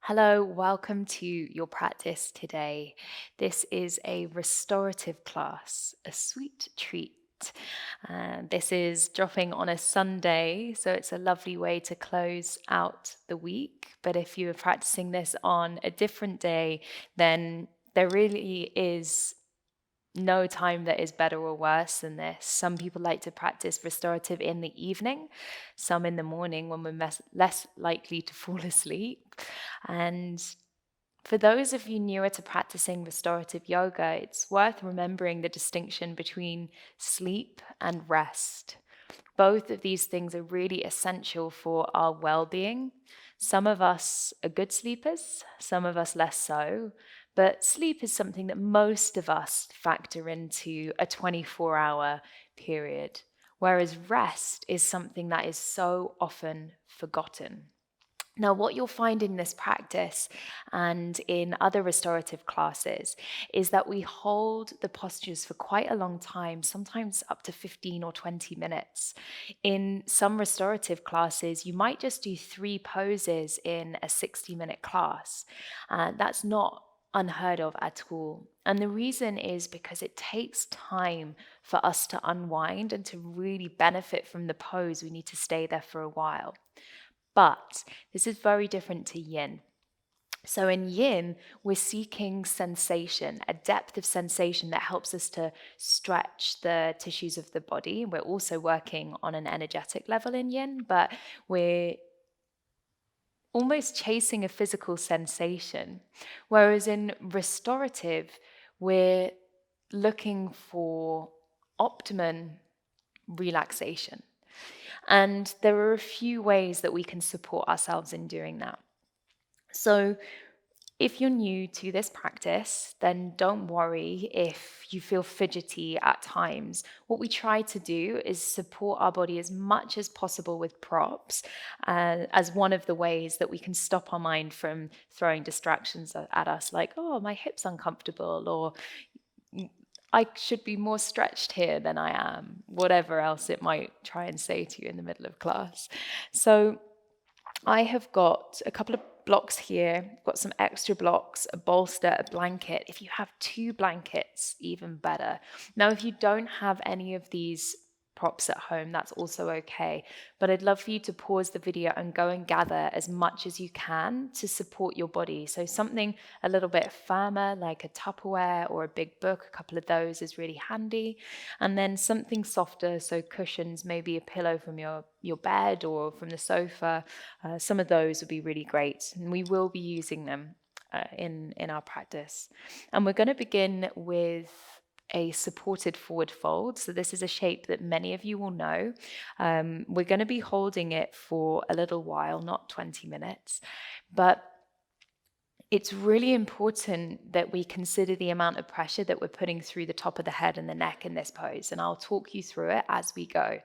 Hello, welcome to your practice today. This is a restorative class, a sweet treat. This is dropping on a Sunday, so it's a lovely way to close out the week. But if you are practicing this on a different day, then there really is no time that is better or worse than this. Some people like to practice restorative in the evening, some in the morning when we're less likely to fall asleep. And for those of you newer to practicing restorative yoga, it's worth remembering the distinction between sleep and rest. Both of these things are really essential for our well being. Some of us are good sleepers, some of us less so, but sleep is something that most of us factor into a 24-hour period, whereas rest is something that is so often forgotten. Now, what you'll find in this practice and in other restorative classes is that we hold the postures for quite a long time, sometimes up to 15 or 20 minutes. In some restorative classes, you might just do 3 poses in a 60-minute class. That's not unheard of at all. And the reason is because it takes time for us to unwind, and to really benefit from the pose, we need to stay there for a while. But this is very different to yin. So in yin, we're seeking sensation, a depth of sensation that helps us to stretch the tissues of the body. We're also working on an energetic level in yin, but we're almost chasing a physical sensation. Whereas in restorative, we're looking for optimum relaxation. And there are a few ways that we can support ourselves in doing that. So, if you're new to this practice, then don't worry if you feel fidgety at times. What we try to do is support our body as much as possible with props, as one of the ways that we can stop our mind from throwing distractions at us, like, oh, my hip's uncomfortable, or I should be more stretched here than I am, whatever else it might try and say to you in the middle of class. So I have got a couple of blocks here, got some extra blocks, a bolster, a blanket. If you have 2 blankets, even better. Now, if you don't have any of these props at home, that's also okay. But I'd love for you to pause the video and go and gather as much as you can to support your body. So something a little bit firmer, like a Tupperware or a big book, a couple of those is really handy. And then something softer, so cushions, maybe a pillow from your bed or from the sofa. Some of those would be really great. And we will be using them in our practice. And we're going to begin with a supported forward fold. So this is a shape that many of you will know. We're going to be holding it for a little while, not 20 minutes, but it's really important that we consider the amount of pressure that we're putting through the top of the head and the neck in this pose, and I'll talk you through it as we go.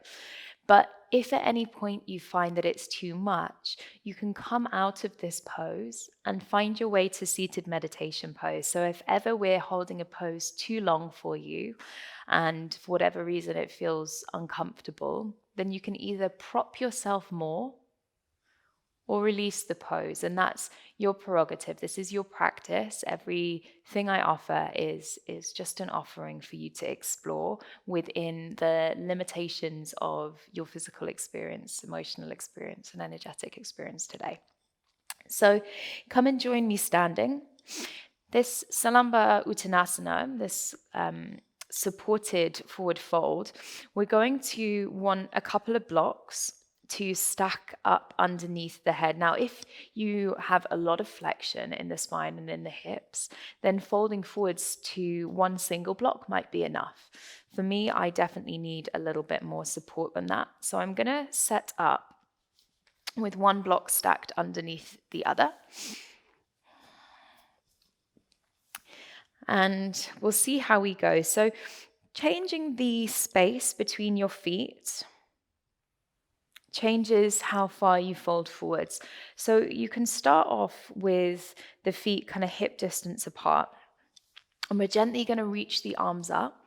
But if at any point you find that it's too much, you can come out of this pose and find your way to seated meditation pose. So if ever we're holding a pose too long for you, and for whatever reason it feels uncomfortable, then you can either prop yourself more or release the pose. And that's your prerogative. This is your practice. Everything I offer is just an offering for you to explore within the limitations of your physical experience, emotional experience, and energetic experience today. So come and join me standing. This Salamba Uttanasana, this supported forward fold, we're going to want a couple of blocks to stack up underneath the head. Now, if you have a lot of flexion in the spine and in the hips, then folding forwards to one single block might be enough. For me, I definitely need a little bit more support than that. So I'm going to set up with one block stacked underneath the other. And we'll see how we go. So changing the space between your feet changes how far you fold forwards. So you can start off with the feet kind of hip distance apart. And we're gently going to reach the arms up.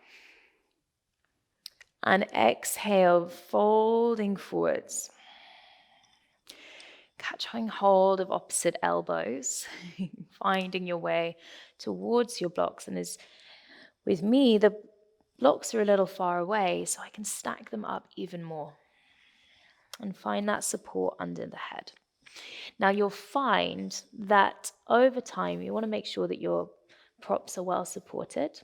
And exhale, folding forwards. catching hold of opposite elbows, finding your way towards your blocks. And as with me, the blocks are a little far away, so I can stack them up even more and find that support under the head. Now you'll find that over time, you want to make sure that your props are well supported.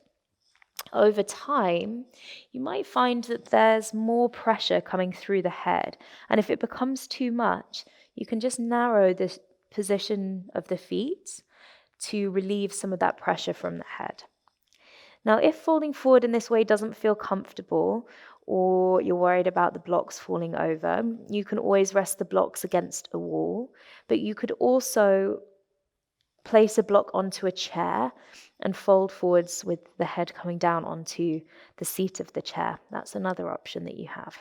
Over time, you might find that there's more pressure coming through the head. And if it becomes too much, you can just narrow the position of the feet to relieve some of that pressure from the head. Now, if falling forward in this way doesn't feel comfortable, or you're worried about the blocks falling over, you can always rest the blocks against a wall, but you could also place a block onto a chair and fold forwards with the head coming down onto the seat of the chair. That's another option that you have.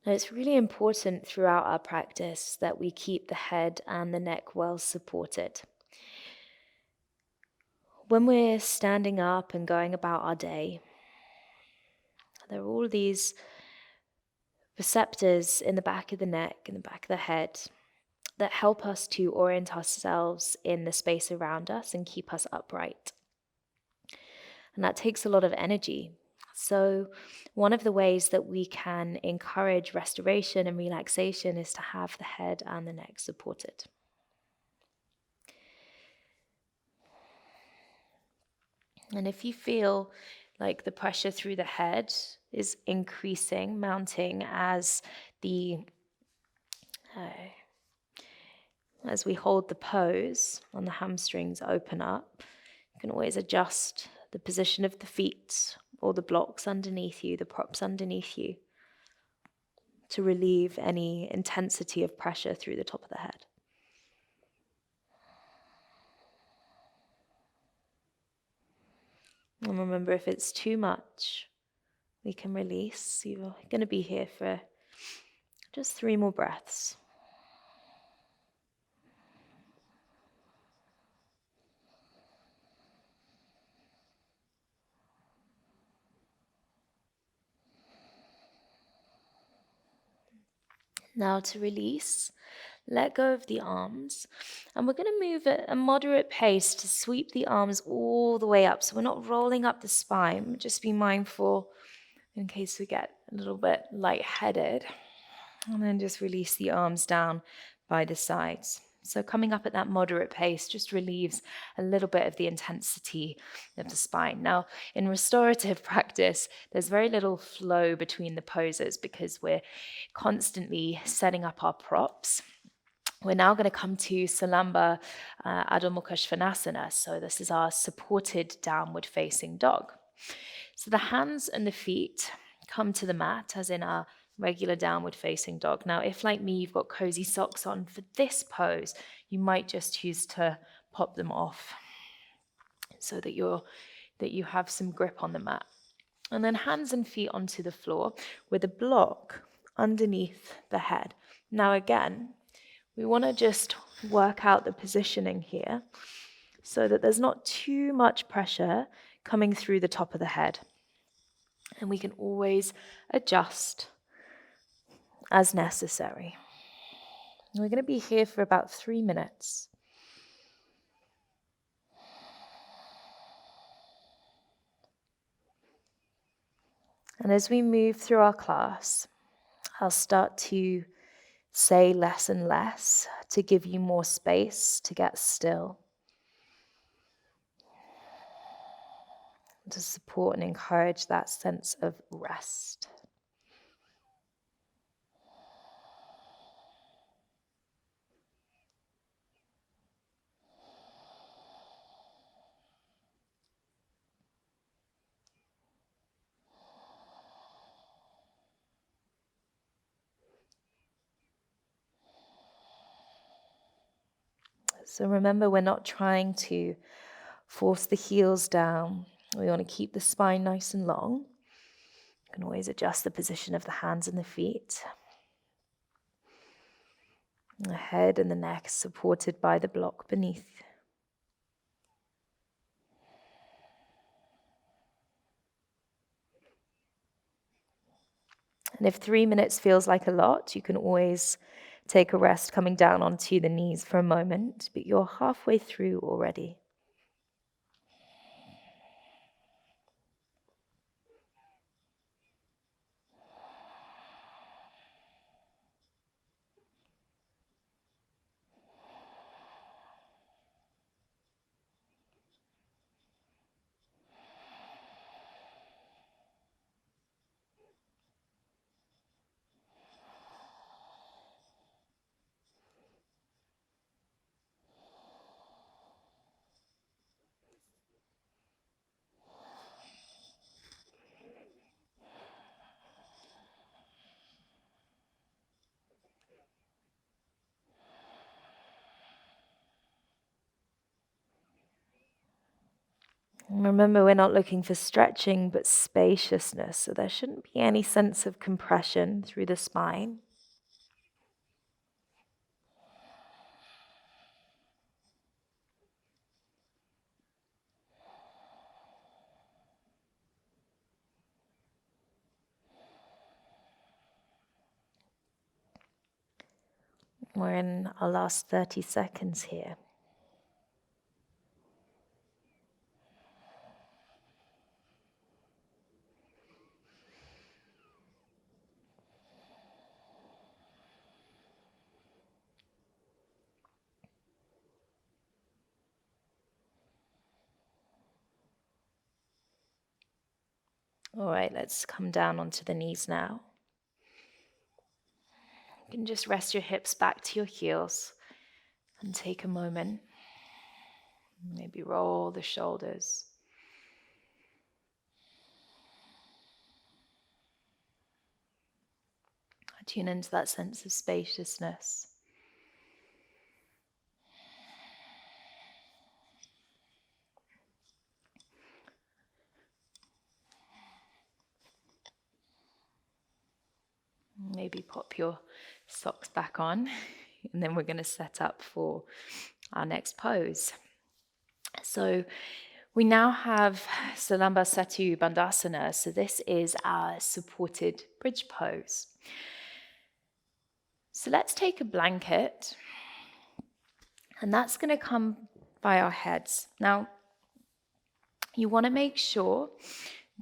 Now, it's really important throughout our practice that we keep the head and the neck well supported. When we're standing up and going about our day, there are all these receptors in the back of the neck and the back of the head that help us to orient ourselves in the space around us and keep us upright. And that takes a lot of energy. So one of the ways that we can encourage restoration and relaxation is to have the head and the neck supported. And if you feel like the pressure through the head is increasing, mounting as we hold the pose and the hamstrings open up, you can always adjust the position of the feet or the blocks underneath you, the props underneath you, to relieve any intensity of pressure through the top of the head. And remember, if it's too much, we can release. You're going to be here for just 3 more breaths. Now to release, let go of the arms, and we're going to move at a moderate pace to sweep the arms all the way up. So we're not rolling up the spine. Just be mindful in case we get a little bit lightheaded. And then just release the arms down by the sides. So coming up at that moderate pace just relieves a little bit of the intensity of the spine. Now, in restorative practice, there's very little flow between the poses because we're constantly setting up our props. We're now going to come to Salamba Adho Mukha Svanasana. So this is our supported downward facing dog. So the hands and the feet come to the mat, as in our regular downward facing dog. Now, if like me, you've got cozy socks on for this pose, you might just choose to pop them off so that you have some grip on the mat. And then hands and feet onto the floor with a block underneath the head. Now again, we want to just work out the positioning here so that there's not too much pressure coming through the top of the head. And we can always adjust as necessary. We're going to be here for about 3 minutes. And as we move through our class, I'll start to say less and less to give you more space to get still, to support and encourage that sense of rest. So remember, we're not trying to force the heels down. We want to keep the spine nice and long. You can always adjust the position of the hands and the feet. The head and the neck supported by the block beneath. And if 3 minutes feels like a lot, you can always take a rest coming down onto the knees for a moment, but you're halfway through already. Remember, we're not looking for stretching, but spaciousness, so there shouldn't be any sense of compression through the spine. We're in our last 30 seconds here. All right, let's come down onto the knees now. You can just rest your hips back to your heels and take a moment. Maybe roll the shoulders. Tune into that sense of spaciousness. Maybe pop your socks back on, and then we're going to set up for our next pose. So we now have Salamba Satu Bandhasana. So this is our supported bridge pose. So let's take a blanket, and that's going to come by our heads. Now, you want to make sure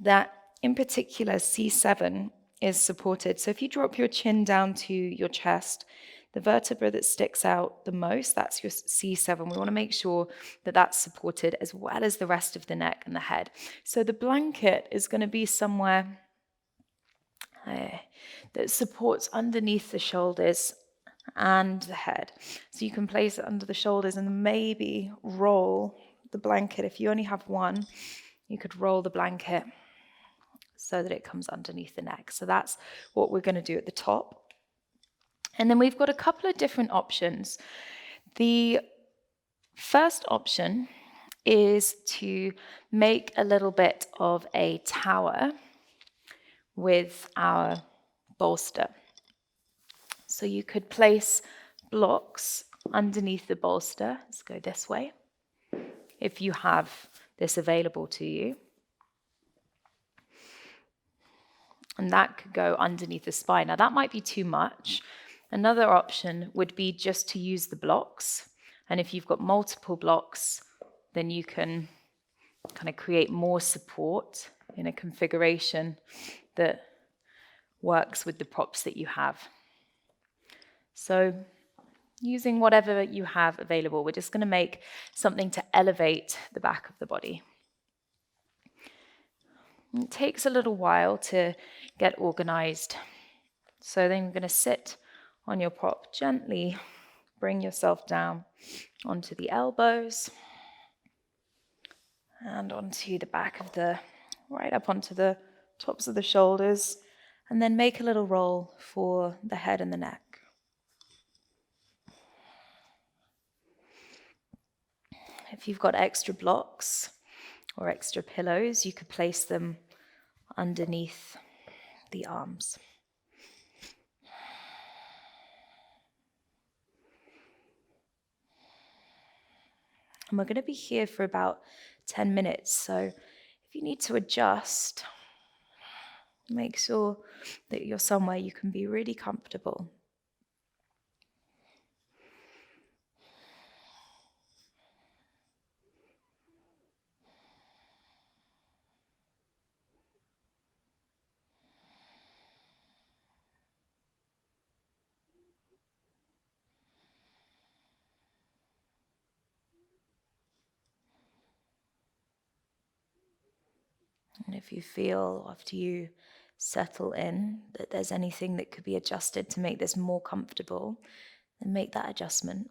that, in particular, C7 is supported. So if you drop your chin down to your chest, the vertebra that sticks out the most, that's your C7. We want to make sure that that's supported, as well as the rest of the neck and the head. So the blanket is going to be somewhere that supports underneath the shoulders and the head. So you can place it under the shoulders and maybe roll the blanket. If you only have one, you could roll the blanket so that it comes underneath the neck. So that's what we're going to do at the top. And then we've got a couple of different options. The first option is to make a little bit of a tower with our bolster. So you could place blocks underneath the bolster. Let's go this way, if you have this available to you. And that could go underneath the spine. Now that might be too much. Another option would be just to use the blocks. And if you've got multiple blocks, then you can kind of create more support in a configuration that works with the props that you have. So using whatever you have available, we're just going to make something to elevate the back of the body. It takes a little while to get organized. So then you're going to sit on your prop gently, bring yourself down onto the elbows and onto the back of right up onto the tops of the shoulders, and then make a little roll for the head and the neck. If you've got extra blocks or extra pillows, you could place them underneath the arms. And we're going to be here for about 10 minutes. So if you need to adjust, Make sure that you're somewhere you can be really comfortable. And if you feel after you settle in that there's anything that could be adjusted to make this more comfortable, then make that adjustment.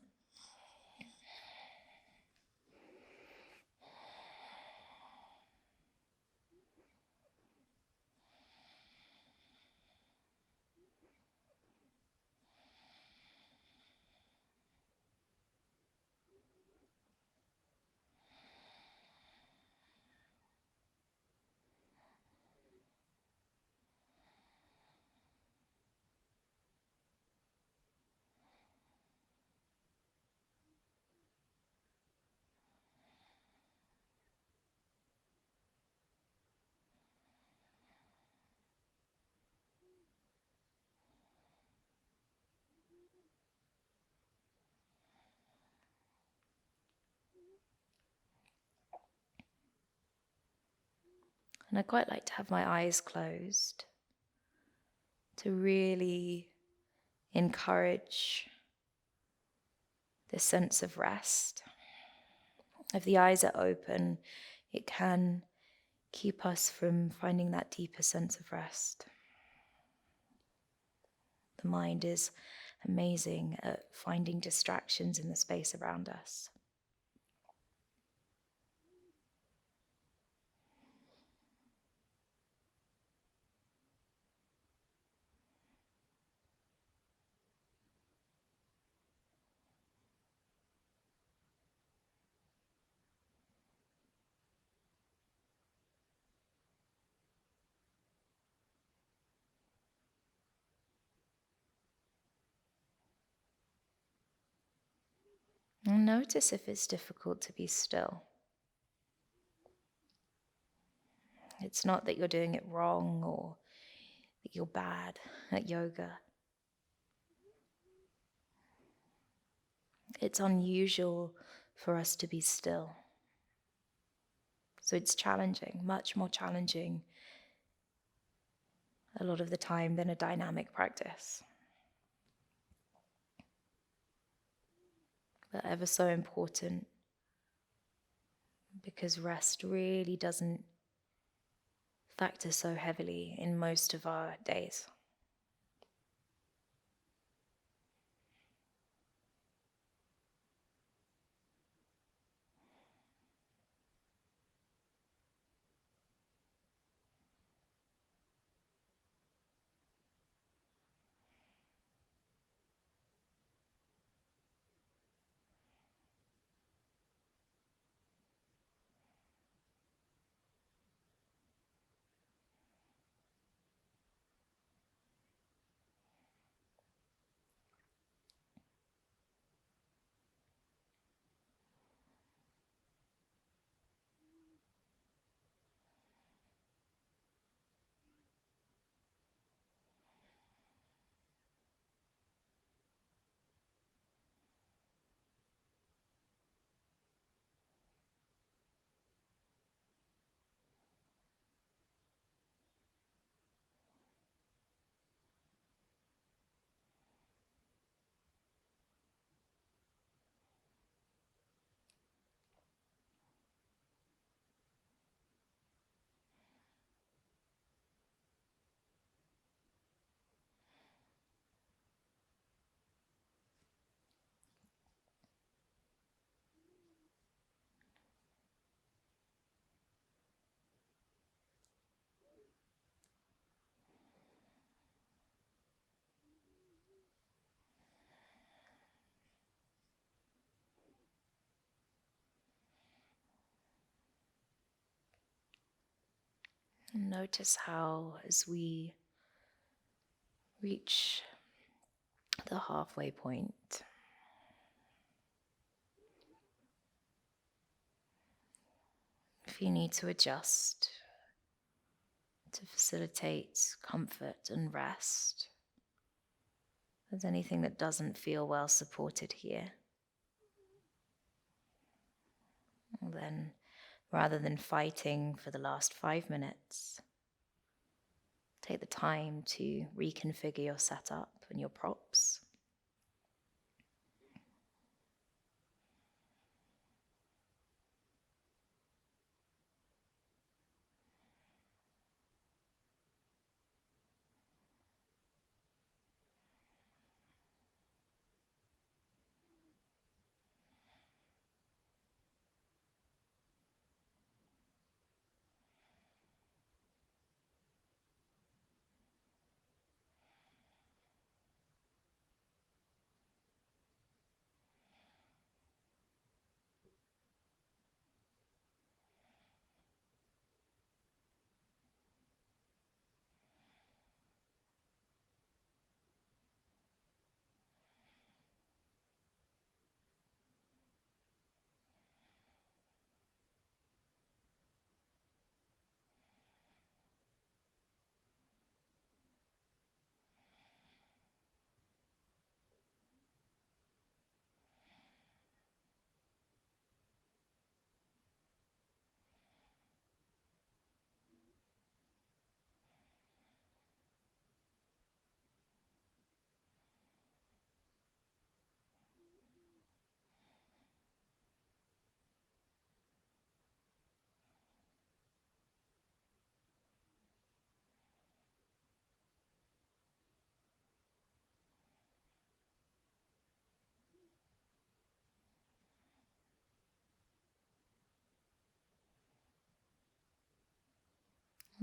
And I quite like to have my eyes closed to really encourage this sense of rest. If the eyes are open, it can keep us from finding that deeper sense of rest. The mind is amazing at finding distractions in the space around us. And notice if it's difficult to be still. It's not that you're doing it wrong or that you're bad at yoga. It's unusual for us to be still. So it's challenging, much more challenging a lot of the time than a dynamic practice. But ever so important, because rest really doesn't factor so heavily in most of our days. And notice how, as we reach the halfway point, if you need to adjust, to facilitate comfort and rest. If there's anything that doesn't feel well supported here, then rather than fighting for the last 5 minutes, take the time to reconfigure your setup and your props.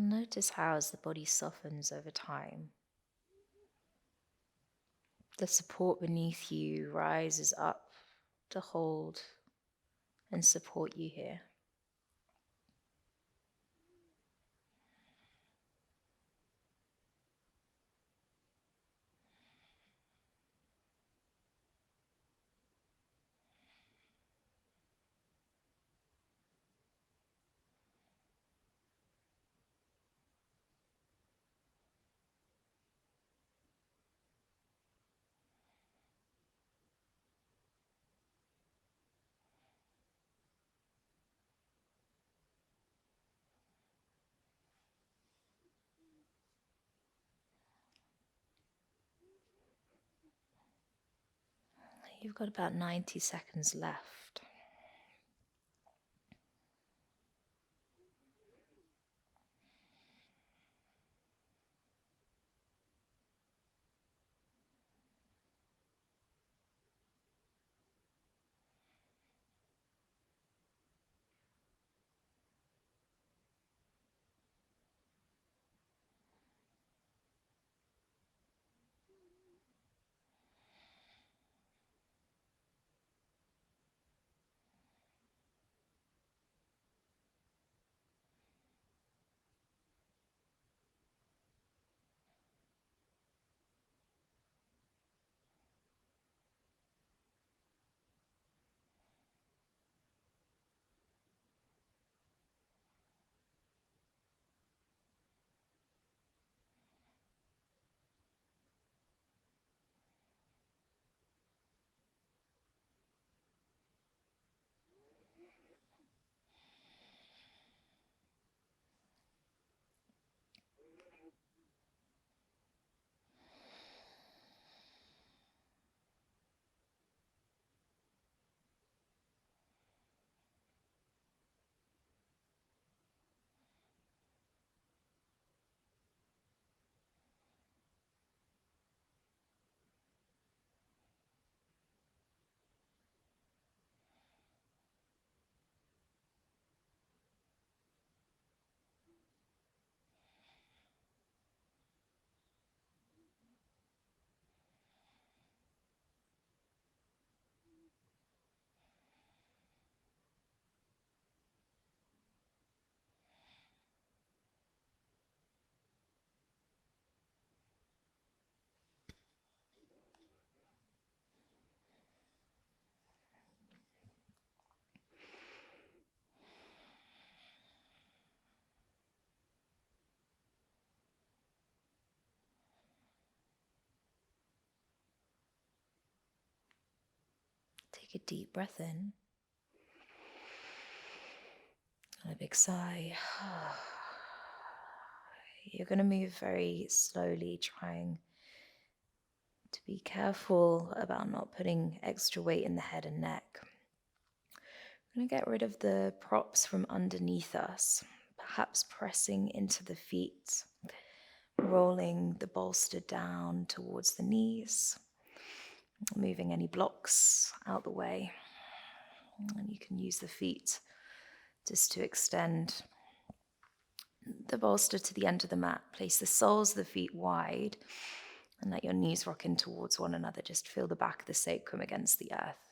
Notice how, as the body softens over time, the support beneath you rises up to hold and support you here. You've got about 90 seconds left. Take a deep breath in. And a big sigh. You're going to move very slowly, trying to be careful about not putting extra weight in the head and neck. We're going to get rid of the props from underneath us, perhaps pressing into the feet, rolling the bolster down towards the knees, moving any blocks out the way. And you can use the feet just to extend the bolster to the end of the mat. Place the soles of the feet wide and let your knees rock in towards one another. Just feel the back of the sacrum against the earth.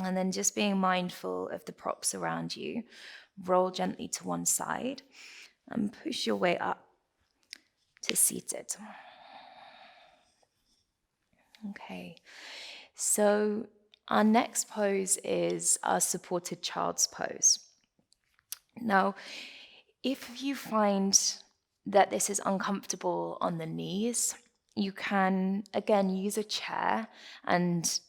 And then just being mindful of the props around you, roll gently to one side and push your way up to seated. Okay, so our next pose is our supported child's pose. Now, if you find that this is uncomfortable on the knees, you can, again, use a chair and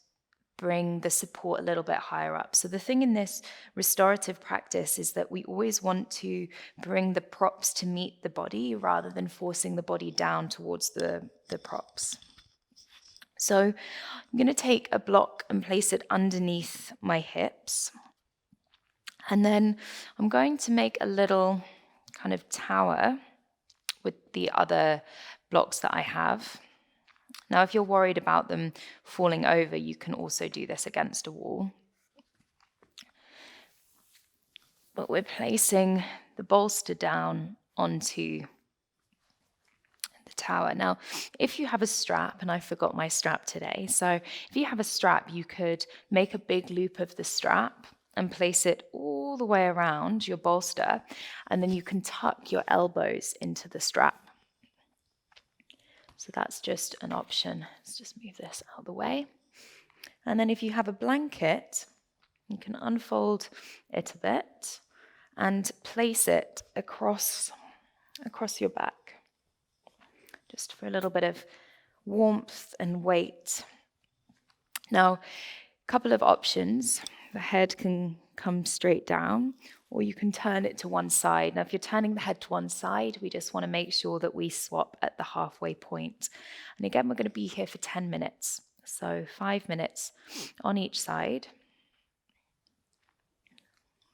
bring the support a little bit higher up. So the thing in this restorative practice is that we always want to bring the props to meet the body rather than forcing the body down towards the props. So I'm going to take a block and place it underneath my hips. And then I'm going to make a little kind of tower with the other blocks that I have. Now, if you're worried about them falling over, you can also do this against a wall. But we're placing the bolster down onto the tower. Now, if you have a strap, and I forgot my strap today, so if you have a strap, you could make a big loop of the strap and place it all the way around your bolster, and then you can tuck your elbows into the strap. So that's just an option. Let's just move this out of the way. And then if you have a blanket, you can unfold it a bit and place it across your back, just for a little bit of warmth and weight. Now, a couple of options. The head can come straight down, or you can turn it to one side. Now, if you're turning the head to one side, we just want to make sure that we swap at the halfway point. And again, we're going to be here for 10 minutes. So 5 minutes on each side.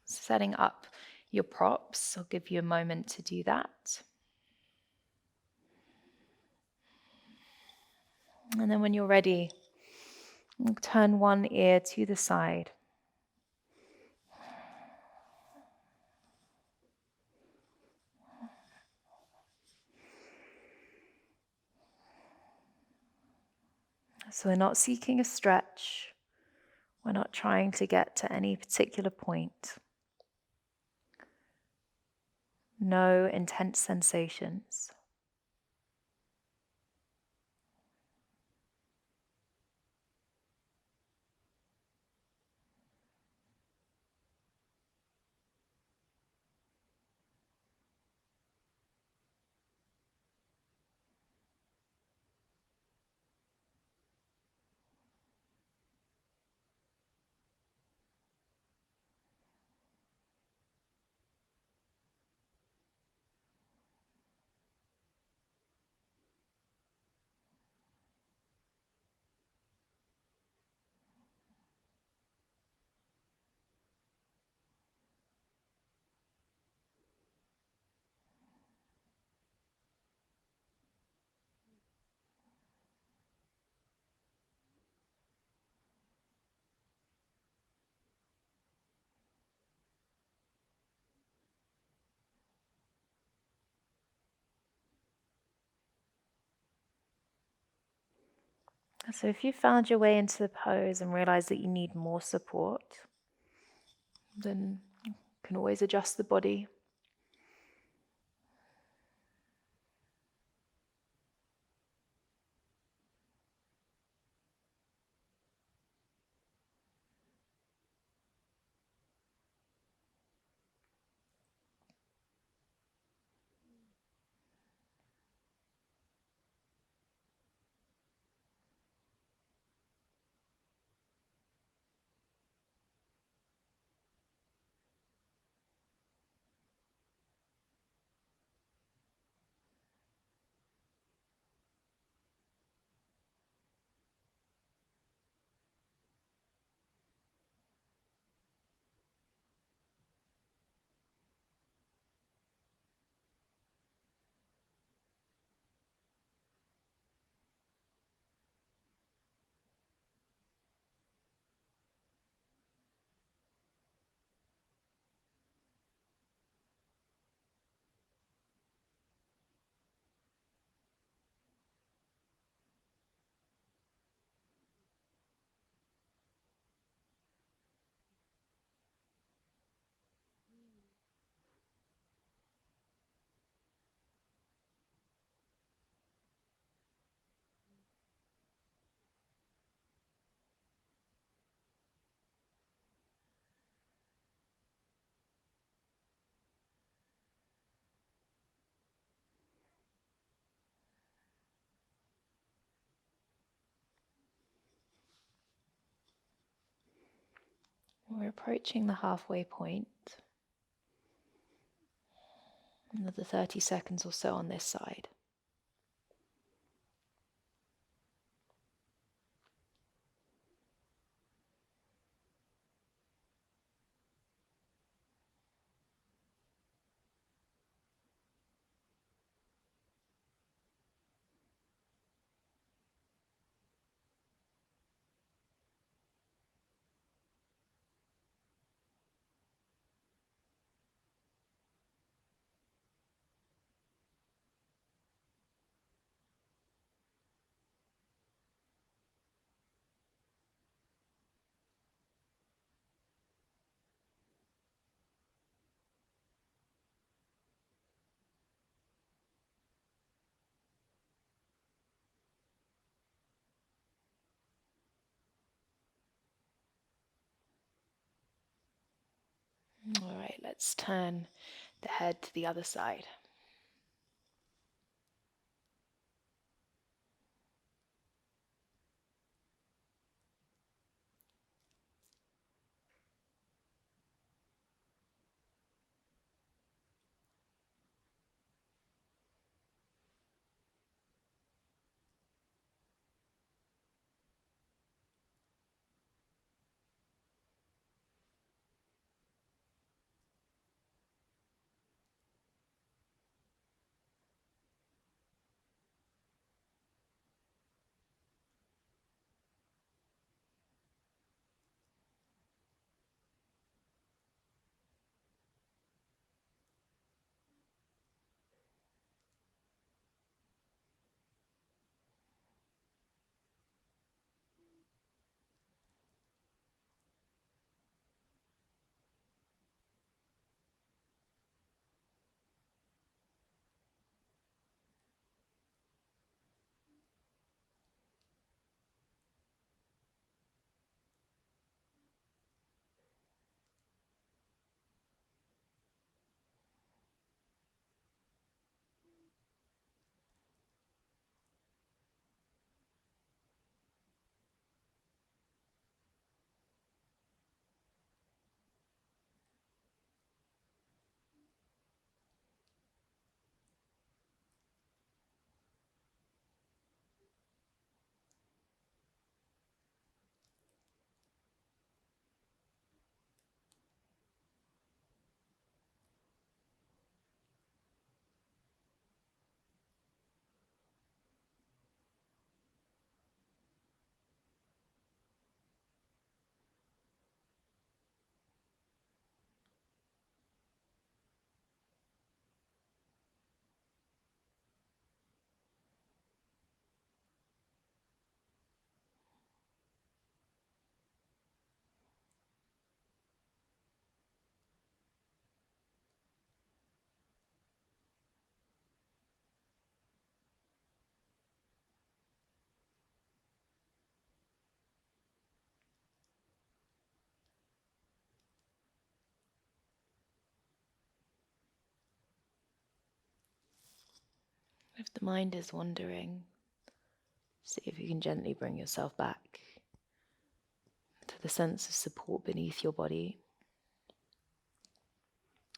Setting up your props. I'll give you a moment to do that. And then when you're ready, turn one ear to the side. So we're not seeking a stretch. We're not trying to get to any particular point. No intense sensations. So if you found your way into the pose and realize that you need more support, then you can always adjust the body. We're approaching the halfway point. Another 30 seconds or so on this side. All right, let's turn the head to the other side. If the mind is wandering, see if you can gently bring yourself back to the sense of support beneath your body,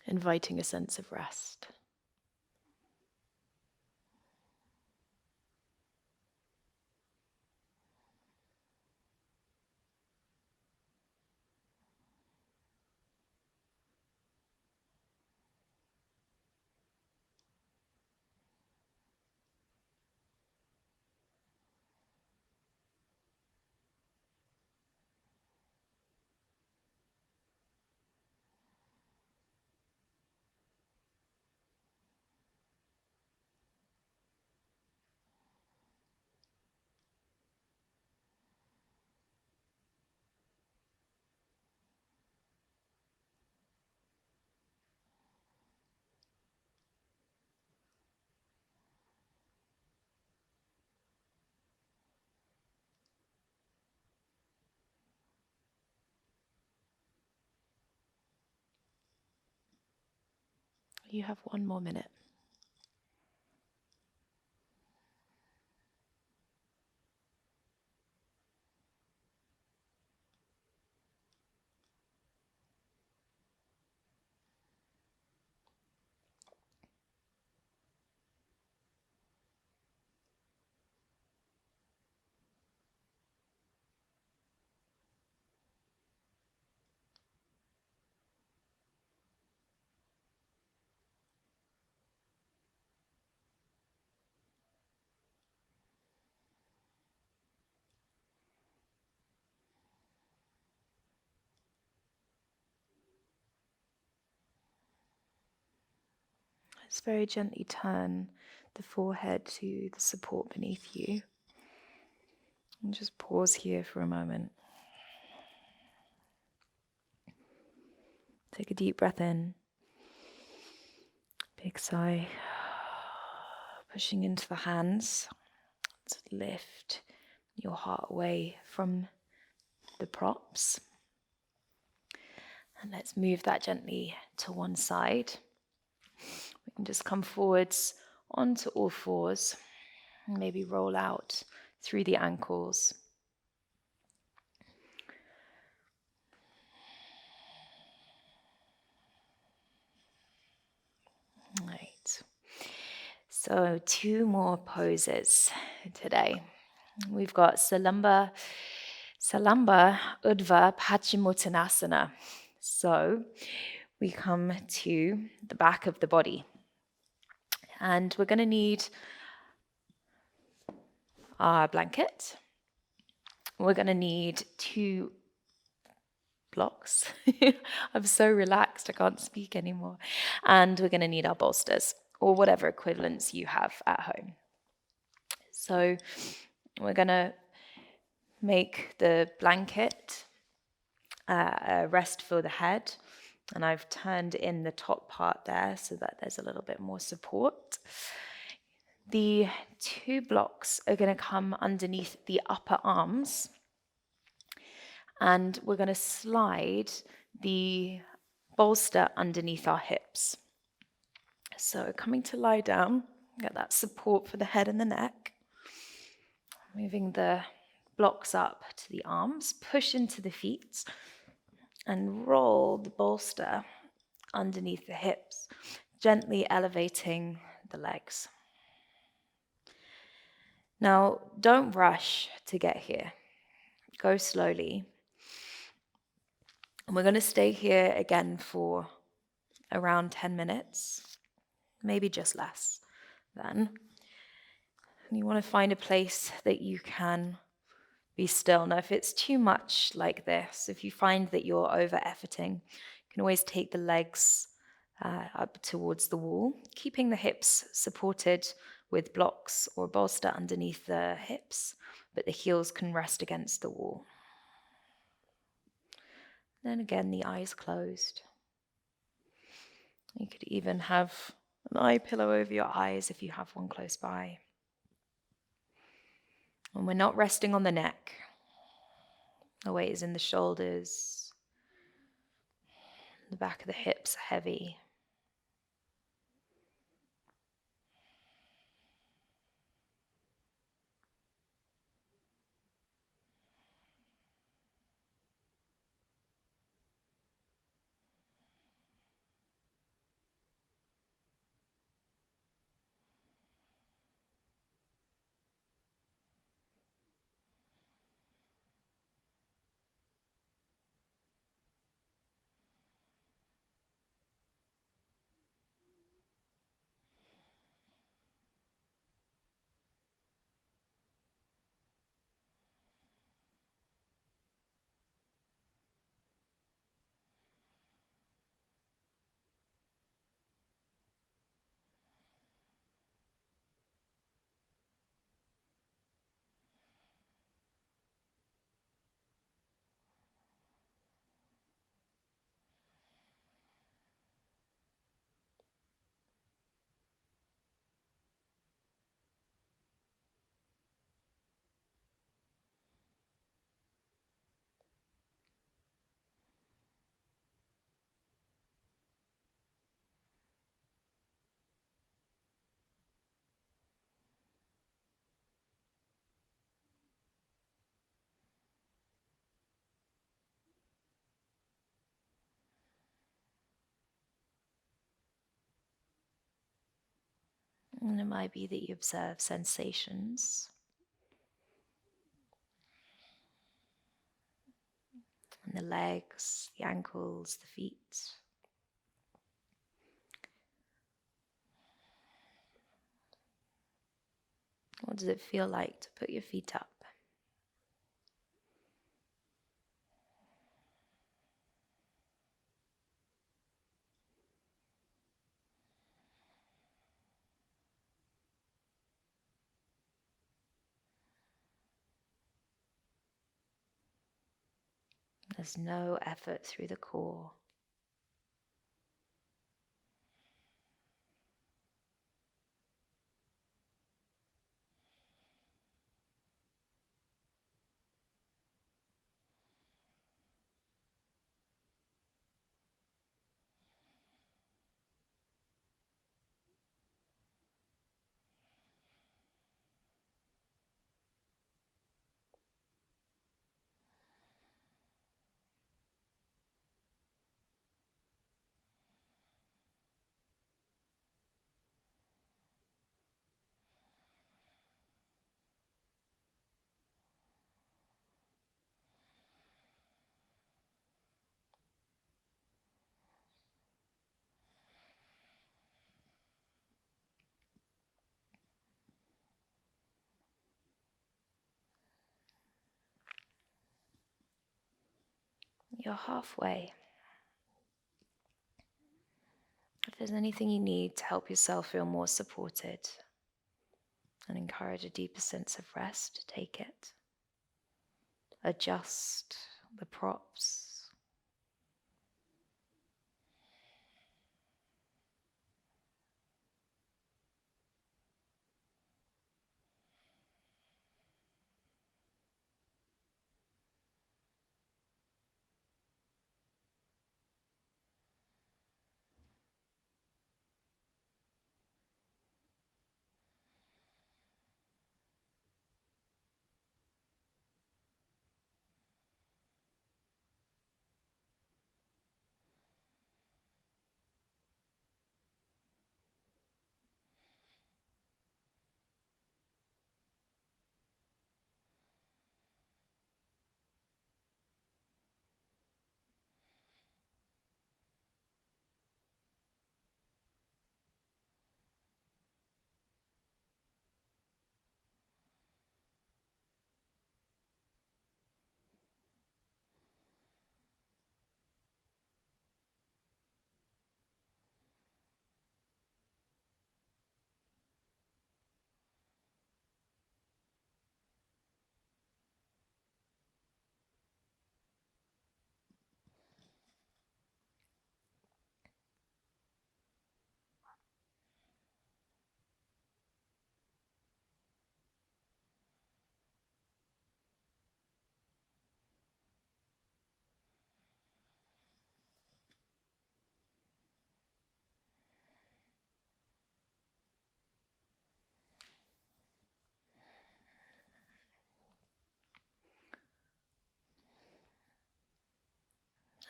inviting a sense of rest. You have 1 more minute. Just very gently turn the forehead to the support beneath you. And just pause here for a moment. Take a deep breath in. Big sigh. Pushing into the hands to lift your heart away from the props. And let's move that gently to one side. We can just come forwards onto all fours. And maybe roll out through the ankles. Right. So 2 more poses today. We've got Salamba, Udvap, Hachimultanasana. So we come to the back of the body. And we're going to need our blanket. We're going to need 2 blocks. I'm so relaxed, I can't speak anymore. And we're going to need our bolsters, or whatever equivalents you have at home. So we're going to make the blanket a rest for the head. And I've turned in the top part there so that there's a little bit more support. The 2 blocks are going to come underneath the upper arms. And we're going to slide the bolster underneath our hips. So coming to lie down, get that support for the head and the neck. Moving the blocks up to the arms, push into the feet, and roll the bolster underneath the hips, gently elevating the legs. Now, don't rush to get here. Go slowly. And we're going to stay here again for around 10 minutes, maybe just less then. And you want to find a place that you can be still. Now, if it's too much like this, if you find that you're over-efforting, you can always take the legs up towards the wall, keeping the hips supported with blocks or bolster underneath the hips, but the heels can rest against the wall. Then again, the eyes closed. You could even have an eye pillow over your eyes if you have one close by. And we're not resting on the neck. The weight is in the shoulders. The back of the hips are heavy. And it might be that you observe sensations in the legs, the ankles, the feet. What does it feel like to put your feet up? There's no effort through the core. You're halfway. If there's anything you need to help yourself feel more supported and encourage a deeper sense of rest, take it. Adjust the props.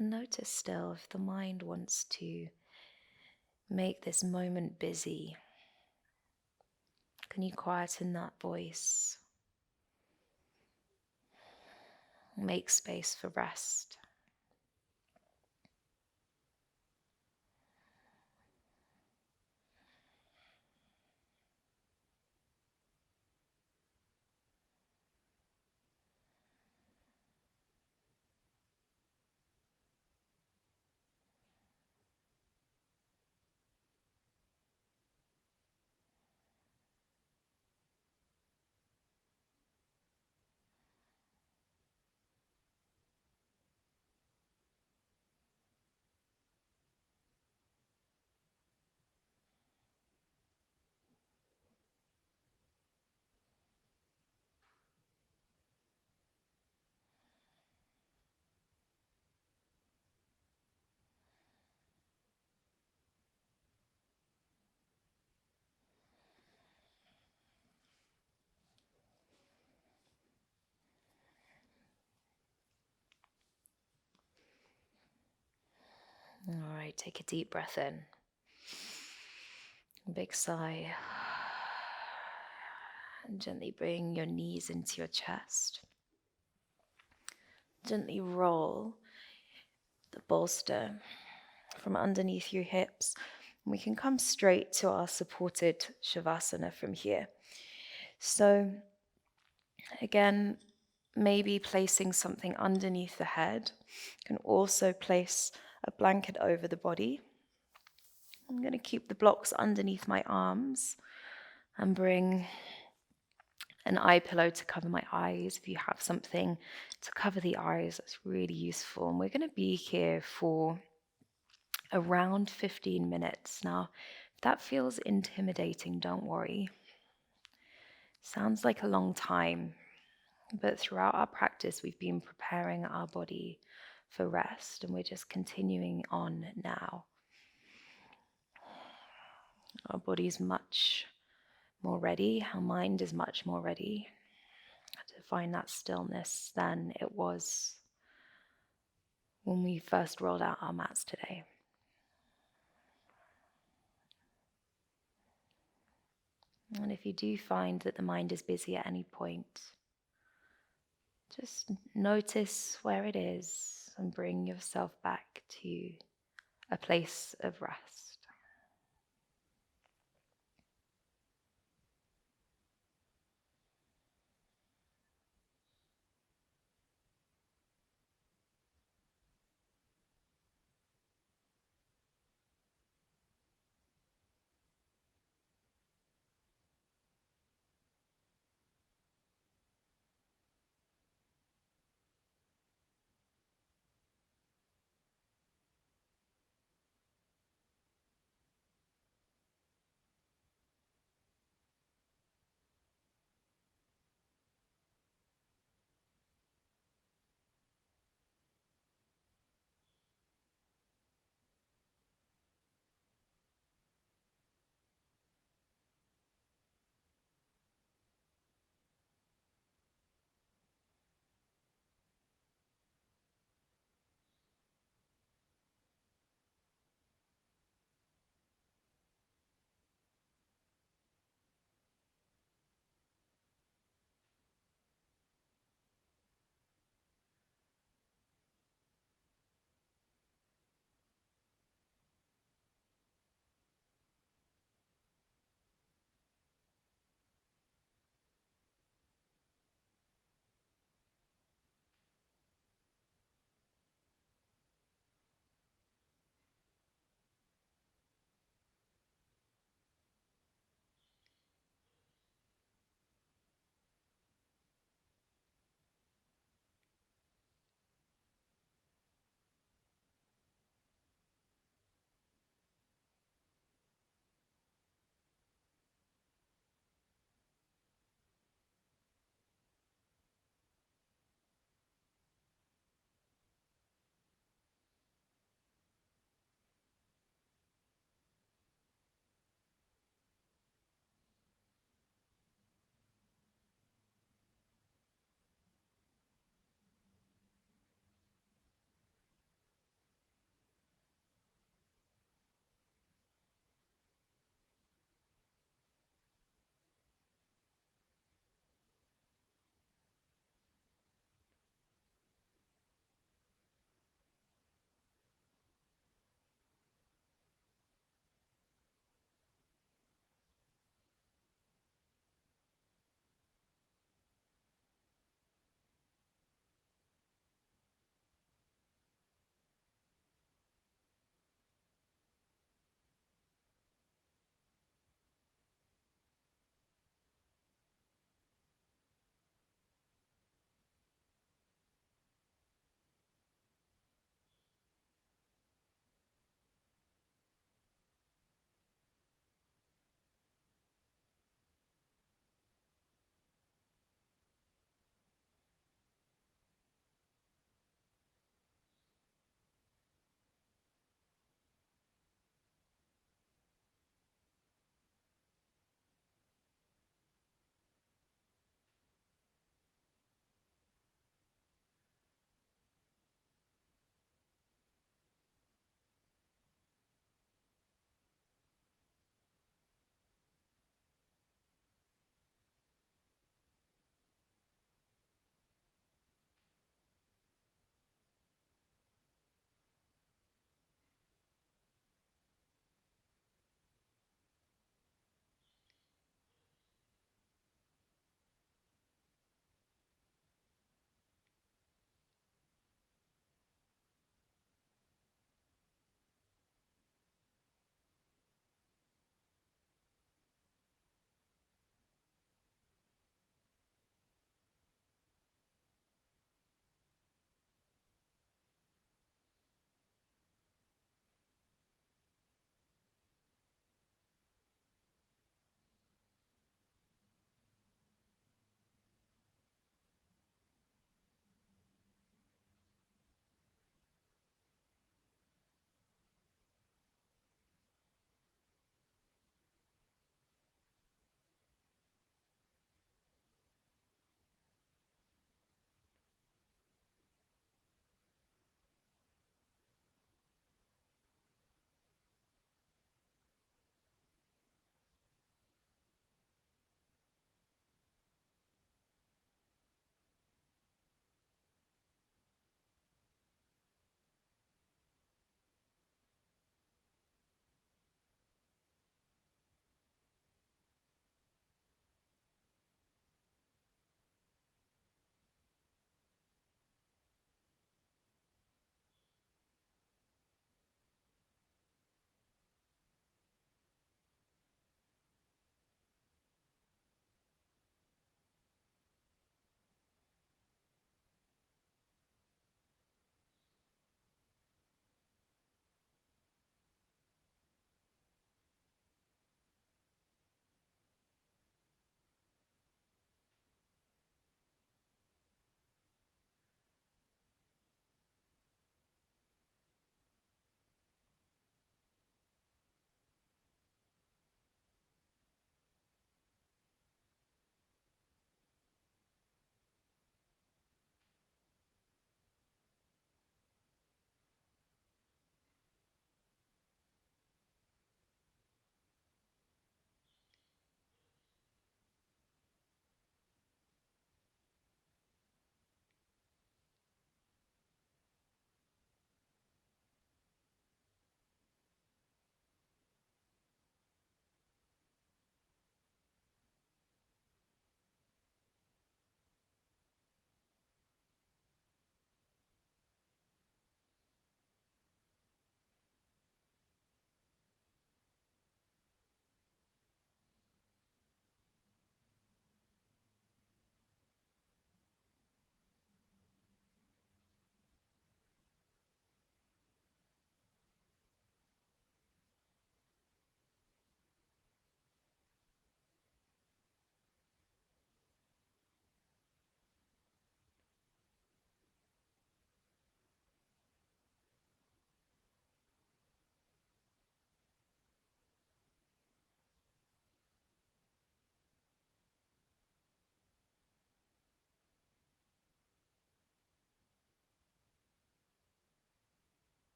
And notice still if the mind wants to make this moment busy. Can you quieten that voice? Make space for rest. All right, take a deep breath in. Big sigh. And gently bring your knees into your chest. Gently roll the bolster from underneath your hips. We can come straight to our supported Shavasana from here. So again, maybe placing something underneath the head. You can also place a blanket over the body. I'm going to keep the blocks underneath my arms and bring an eye pillow to cover my eyes. If you have something to cover the eyes, that's really useful. And we're going to be here for around 15 minutes. Now, if that feels intimidating, don't worry. Sounds like a long time, but throughout our practice, we've been preparing our body for rest, and we're just continuing on now. Our body's much more ready, our mind is much more ready to find that stillness than it was when we first rolled out our mats today. And if you do find that the mind is busy at any point, just notice where it is and bring yourself back to a place of rest.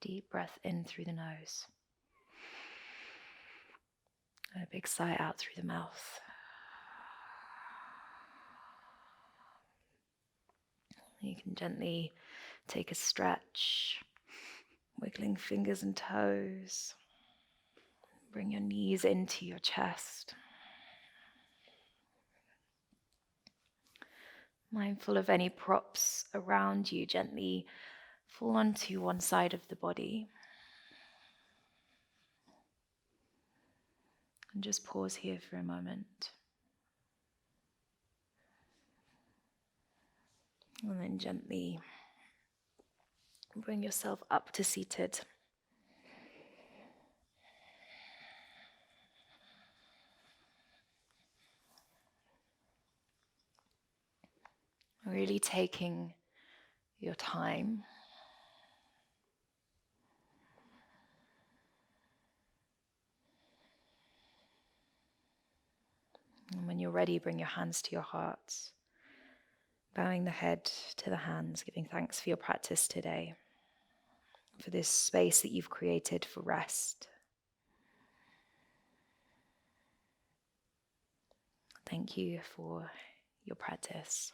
Deep breath in through the nose. And a big sigh out through the mouth. You can gently take a stretch, wiggling fingers and toes. Bring your knees into your chest. Mindful of any props around you, gently fall onto one side of the body. And just pause here for a moment. And then gently bring yourself up to seated. Really taking your time. And when you're ready, bring your hands to your hearts. Bowing the head to the hands, giving thanks for your practice today, for this space that you've created for rest. Thank you for your practice.